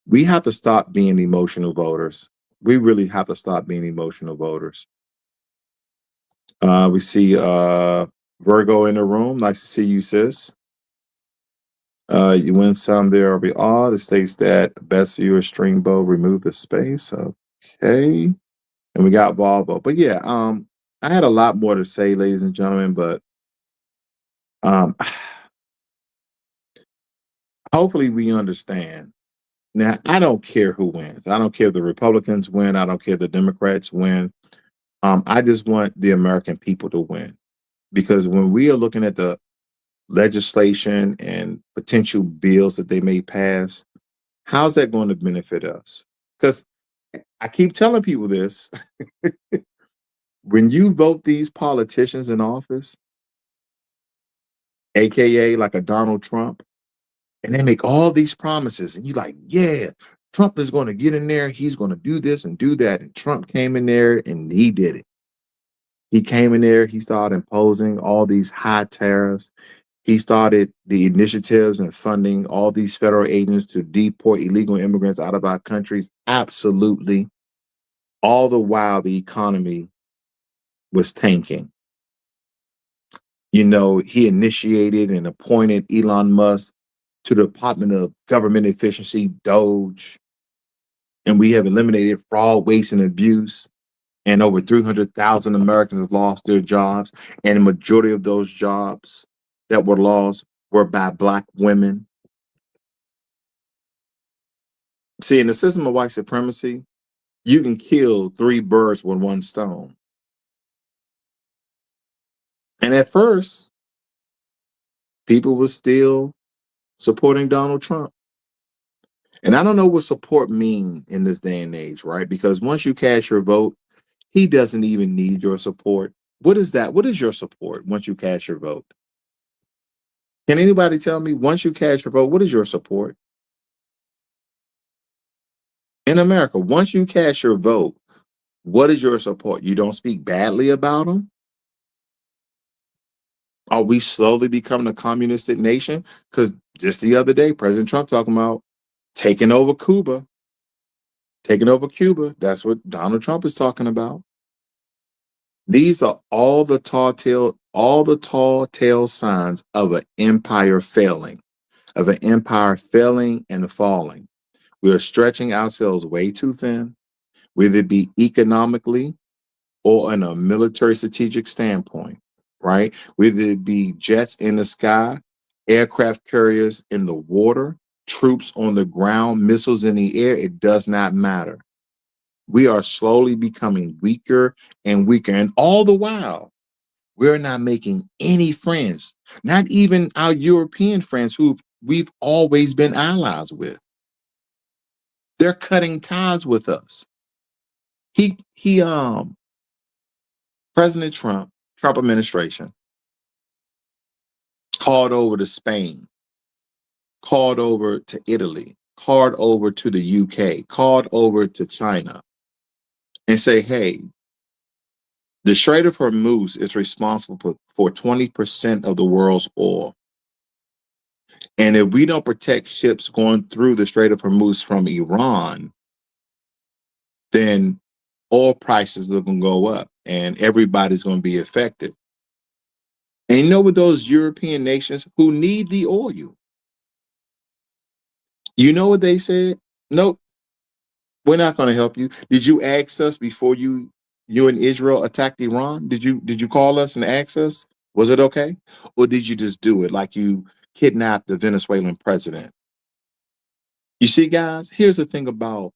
we have to stop being emotional voters. We really have to stop being emotional voters. We see Virgo in the room. Nice to see you, sis. You win some, there will be all. It states that best viewer Stringbow remove the space. Okay. And we got Volvo. But yeah, I had a lot more to say, ladies and gentlemen, but hopefully we understand. Now, I don't care who wins. I don't care if the Republicans win. I don't care if the Democrats win. I just want the American people to win. Because when we are looking at the legislation and potential bills that they may pass, how's that going to benefit us? Because I keep telling people this. When you vote these politicians in office, aka like a Donald Trump, and they make all these promises, and you're like, yeah, Trump is going to get in there, he's going to do this and do that. And Trump came in there and he did it. He came in there, he started imposing all these high tariffs. He started the initiatives and funding all these federal agents to deport illegal immigrants out of our countries. Absolutely. All the while the economy was tanking. He initiated and appointed Elon Musk to the Department of Government Efficiency, DOGE, and we have eliminated fraud, waste, and abuse. And over 300,000 Americans have lost their jobs, and the majority of those jobs that were lost were by Black women. See, in the system of white supremacy, you can kill 3 birds with 1 stone. And at first, people were still supporting Donald Trump. And I don't know what support means in this day and age, right? Because once you cast your vote, he doesn't even need your support. What is that? What is your support once you cast your vote? Can anybody tell me, once you cast your vote, what is your support? In America, once you cast your vote, what is your support? You don't speak badly about him? Are we slowly becoming a communistic nation? Because just the other day, President Trump talking about taking over Cuba. Taking over Cuba. That's what Donald Trump is talking about. These are all the tall tale signs of an empire failing, and falling. We are stretching ourselves way too thin, whether it be economically or in a military strategic standpoint, right? Whether it be jets in the sky, aircraft carriers in the water, troops on the ground, missiles in the air, it does not matter. We are slowly becoming weaker and weaker. And all the while, we're not making any friends, not even our European friends who we've always been allies with. They're cutting ties with us. President Trump administration called over to Spain, called over to Italy, called over to the UK, called over to China, and say, hey, the Strait of Hormuz is responsible for 20% of the world's oil. And if we don't protect ships going through the Strait of Hormuz from Iran, then oil prices are going to go up and everybody's going to be affected. And you know what, those European nations who need the oil, you know what they said? Nope, we're not going to help you. Did you ask us before you and Israel attacked Iran? Did you call us and ask us? Was it okay? Or did you just do it like you kidnapped the Venezuelan president? You see, guys, here's the thing about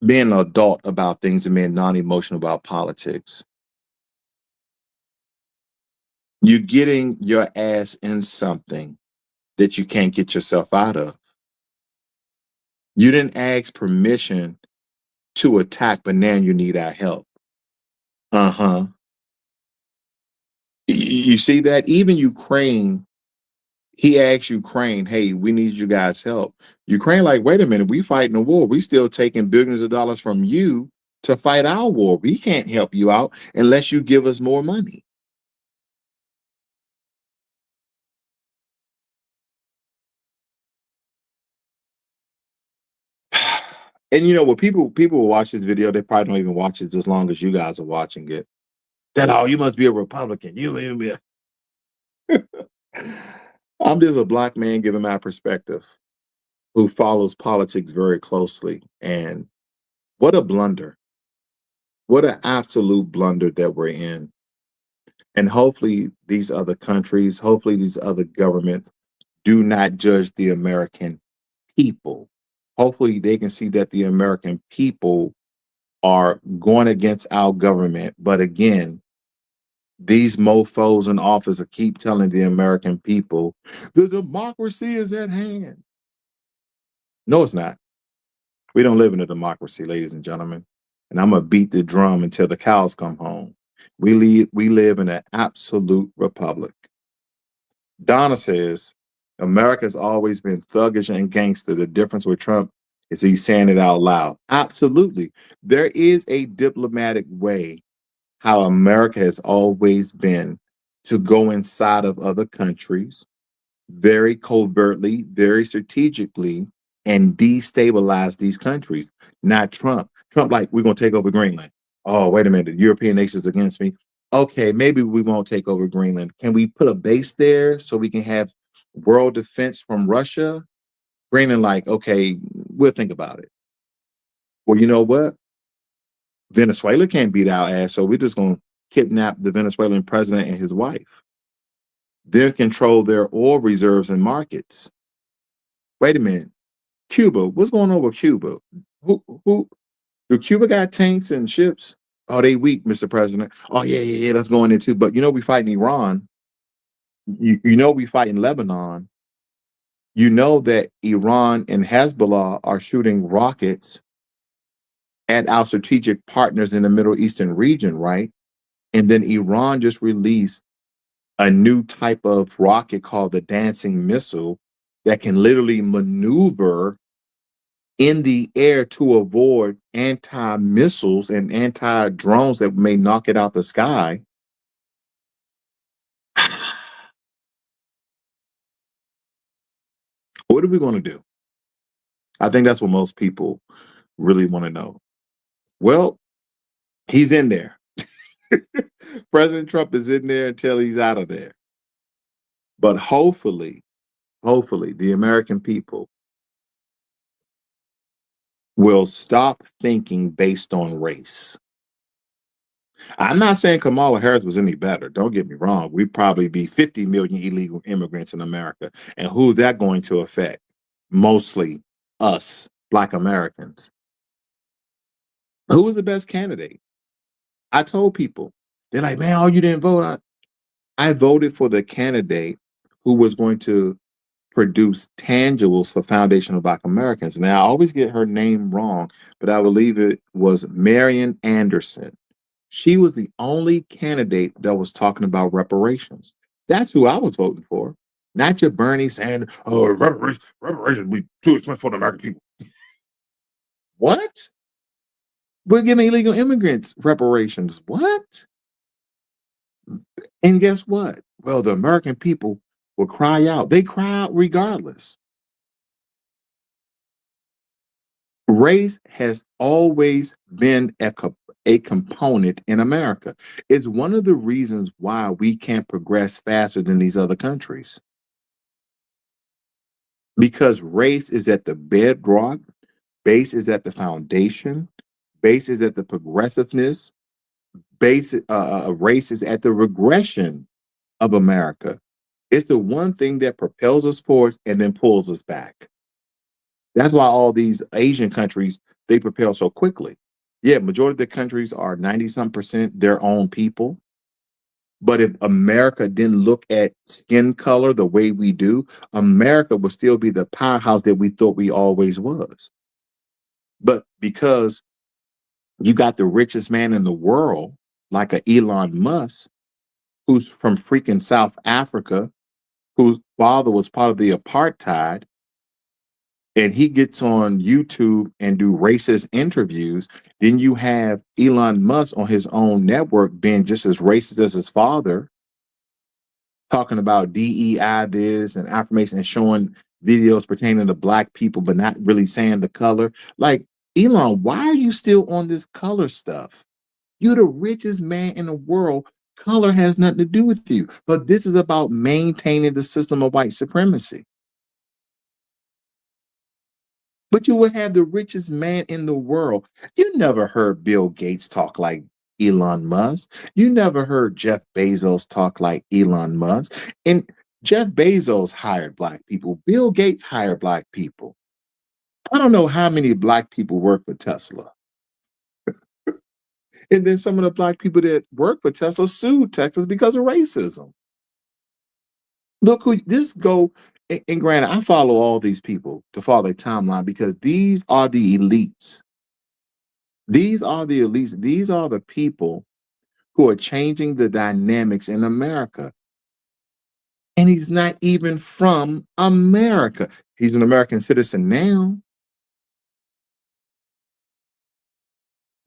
being an adult about things and being non-emotional about politics. You're getting your ass in something that you can't get yourself out of. You didn't ask permission to attack, but now you need our help. Uh-huh. You see that? Even Ukraine, he asked Ukraine, hey, we need you guys' help. Ukraine, like, wait a minute, we fighting a war. We still taking billions of dollars from you to fight our war. We can't help you out unless you give us more money. And you know what, people will watch this video, they probably don't even watch it as long as you guys are watching it. That, oh, you must be a Republican. You don't even be a I'm just a black man giving my perspective who follows politics very closely. And what a blunder. What an absolute blunder that we're in. And hopefully these other countries, hopefully these other governments do not judge the American people. Hopefully they can see that the American people are going against our government. But again, these mofos in office keep telling the American people, the democracy is at hand. No, it's not. We don't live in a democracy, ladies and gentlemen. And I'm going to beat the drum until the cows come home. We live in an absolute republic. Donna says, America's always been thuggish and gangster. The difference with Trump is he's saying it out loud. Absolutely. There is a diplomatic way how America has always been to go inside of other countries very covertly, very strategically, and destabilize these countries. Not Trump. Trump, like, we're going to take over Greenland. Oh, wait a minute. The European nations against me. Okay, maybe we won't take over Greenland. Can we put a base there so we can have world defense from Russia? Greenland, like, okay, we'll think about it. Well, you know what? Venezuela can't beat our ass, so we're just going to kidnap the Venezuelan president and his wife. Then control their oil reserves and markets. Wait a minute. Cuba, what's going on with Cuba? Who do Cuba got tanks and ships? Oh, they weak, Mr. President. Oh, yeah, let's go in there too. But you know, we fighting Iran. You know, we fighting Lebanon. You know that Iran and Hezbollah are shooting rockets at our strategic partners in the Middle Eastern region, right? And then Iran just released a new type of rocket called the dancing missile that can literally maneuver in the air to avoid anti-missiles and anti-drones that may knock it out the sky. What are we going to do? I think that's what most people really want to know. Well, he's in there. President Trump is in there until he's out of there. But hopefully, the American people will stop thinking based on race. I'm not saying Kamala Harris was any better. Don't get me wrong. We'd probably be 50 million illegal immigrants in America. And who's that going to affect? Mostly us, Black Americans. Who was the best candidate? I told people, they're like, man, oh, you didn't vote. I voted for the candidate who was going to produce tangibles for Foundation of Black Americans. Now, I always get her name wrong, but I believe it was Marian Anderson. She was the only candidate that was talking about reparations. That's who I was voting for. Not your Bernie saying, oh, reparations be too expensive for the American people. What? We're giving illegal immigrants reparations. What? And guess what? Well, the American people will cry out. They cry out regardless. Race has always been a component in America. It's one of the reasons why we can't progress faster than these other countries. Because race is at the bedrock, base is at the foundation, base is at the progressiveness, race is at the regression of America. It's the one thing that propels us forward and then pulls us back. That's why all these Asian countries, they propel so quickly. Yeah, majority of the countries are 90-some% their own people. But if America didn't look at skin color the way we do, America would still be the powerhouse that we thought we always was. But because you got the richest man in the world, like a Elon Musk, who's from freaking South Africa, whose father was part of the apartheid, and he gets on YouTube and do racist interviews, then you have Elon Musk on his own network being just as racist as his father, talking about DEI this and affirmation and showing videos pertaining to black people, but not really saying the color. Like, Elon, why are you still on this color stuff? You're the richest man in the world. Color has nothing to do with you. But this is about maintaining the system of white supremacy. But you would have the richest man in the world. You never heard Bill Gates talk like Elon Musk. You never heard Jeff Bezos talk like Elon Musk. And Jeff Bezos hired black people. Bill Gates hired black people. I don't know how many black people work for Tesla. And then some of the black people that work for Tesla sued Texas because of racism. Look who this go. And granted, I follow all these people to follow their timeline because these are the elites. These are the elites. These are the people who are changing the dynamics in America. And he's not even from America. He's an American citizen now.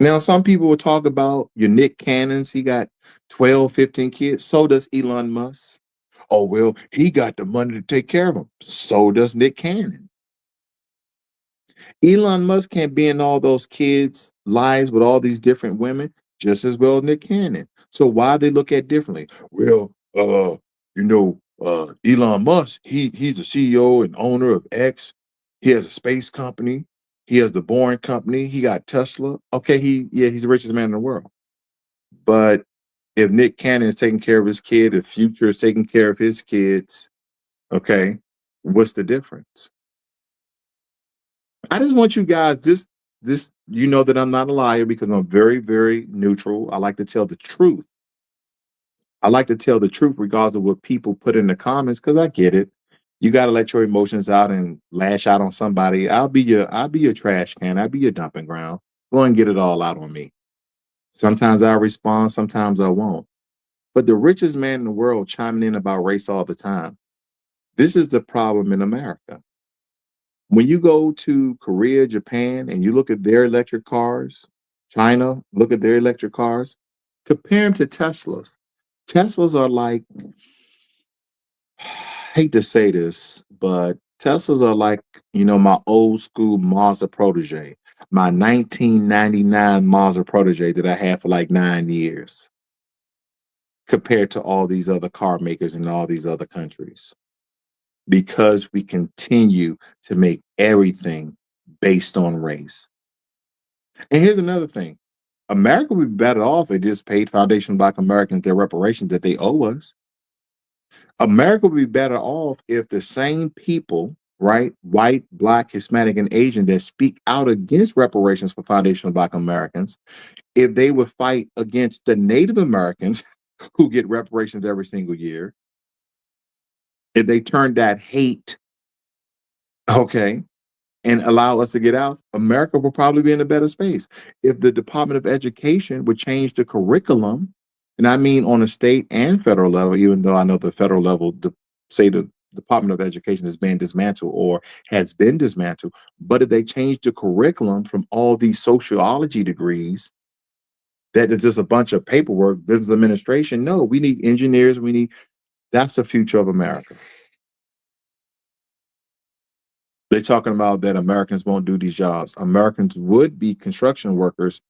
Now, some people will talk about your Nick Cannons. He got 12, 15 kids. So does Elon Musk. Oh, well, he got the money to take care of them. So does Nick Cannon. Elon Musk can't be in all those kids' lives with all these different women just as well as Nick Cannon. So why they look at differently? Well, Elon Musk, he's the CEO and owner of X. He has a space company. He has the Boring Company. He got Tesla. Okay, he's the richest man in the world. But if Nick Cannon is taking care of his kid, if Future is taking care of his kids, okay, what's the difference? I just want you guys, you know that I'm not a liar because I'm very, very neutral. I like to tell the truth. I like to tell the truth regardless of what people put in the comments because I get it. You got to let your emotions out and lash out on somebody. I'll be your trash can. I'll be your dumping ground. Go and get it all out on me. Sometimes I'll respond, sometimes I won't. But the richest man in the world chiming in about race all the time. This is the problem in America. When you go to Korea, Japan, and you look at their electric cars, China, look at their electric cars, compare them to Teslas. Teslas are like, I hate to say this, but Teslas are like, my old school Mazda Protege, my 1999 Mazda Protege that I had for like 9 years, compared to all these other car makers in all these other countries. Because we continue to make everything based on race. And here's another thing. America would be better off if it just paid Foundation Black Americans their reparations that they owe us. America would be better off if the same people, right, white, black, Hispanic, and Asian that speak out against reparations for Foundation Black Americans, if they would fight against the Native Americans who get reparations every single year, if they turn that hate, okay, and allow us to get out, America will probably be in a better space. If the Department of Education would change the curriculum, and I mean on a state and federal level, even though I know the federal level, say the Department of Education is being dismantled or has been dismantled, but if they change the curriculum from all these sociology degrees, that is just a bunch of paperwork, business administration. No, we need engineers. That's the future of America. They're talking about that Americans won't do these jobs. Americans would be construction workers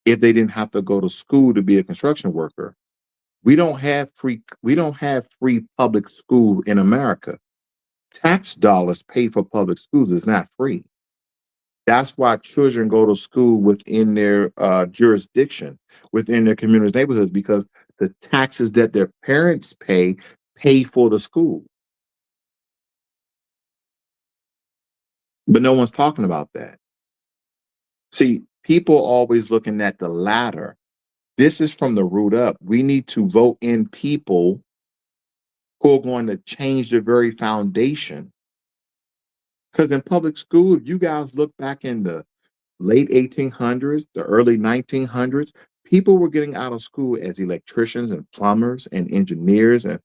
if they didn't have to go to school to be a construction worker. We don't have free public school in America. Tax dollars pay for public schools. It's not free. That's why children go to school within their jurisdiction, within their communities, neighborhoods, because the taxes that their parents pay for the school. But no one's talking about that. See, people always looking at the latter. This is from the root up. We need to vote in people who are going to change the very foundation. Because in public school, if you guys look back in the late 1800s, the early 1900s, people were getting out of school as electricians and plumbers and engineers. And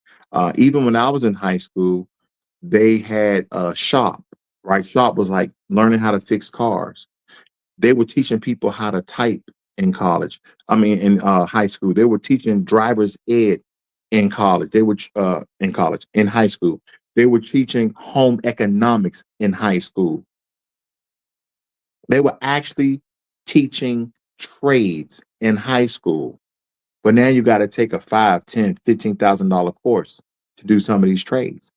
even when I was in high school, they had a shop, right? Shop was like learning how to fix cars. They were teaching people how to type in college. I mean, in high school, they were teaching driver's ed in college. They were in high school. They were teaching home economics in high school. They were actually teaching trades in high school. But now you got to take a $5, $10, $15,000 course to do some of these trades.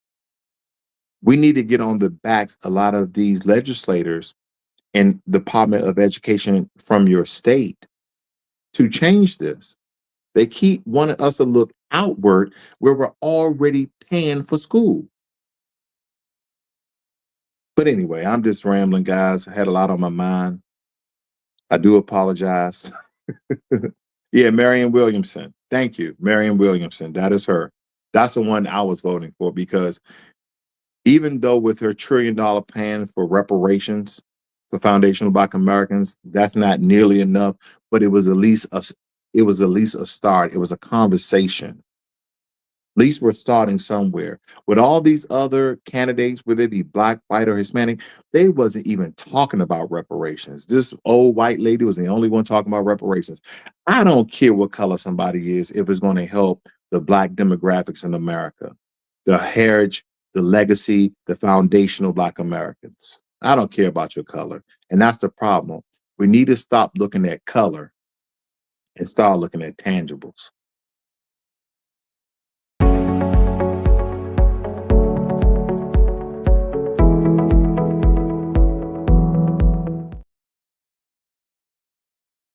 We need to get on the backs a lot of these legislators and Department of Education from your state to change this. They keep wanting us to look outward where we're already paying for school. But anyway, I'm just rambling, guys. I had a lot on my mind. I do apologize. Yeah, Marianne Williamson. Thank you, Marianne Williamson. That is her. That's the one I was voting for, because even though with her $1 trillion plan for reparations for foundational Black Americans, that's not nearly enough, but it was at least a start. It was a conversation. At least we're starting somewhere. With all these other candidates, whether it be Black, white, or Hispanic, they wasn't even talking about reparations. This old white lady was the only one talking about reparations. I don't care what color somebody is if it's going to help the Black demographics in America, the heritage, the legacy, the foundational Black Americans. I don't care about your color. And that's the problem. We need to stop looking at color and start looking at tangibles.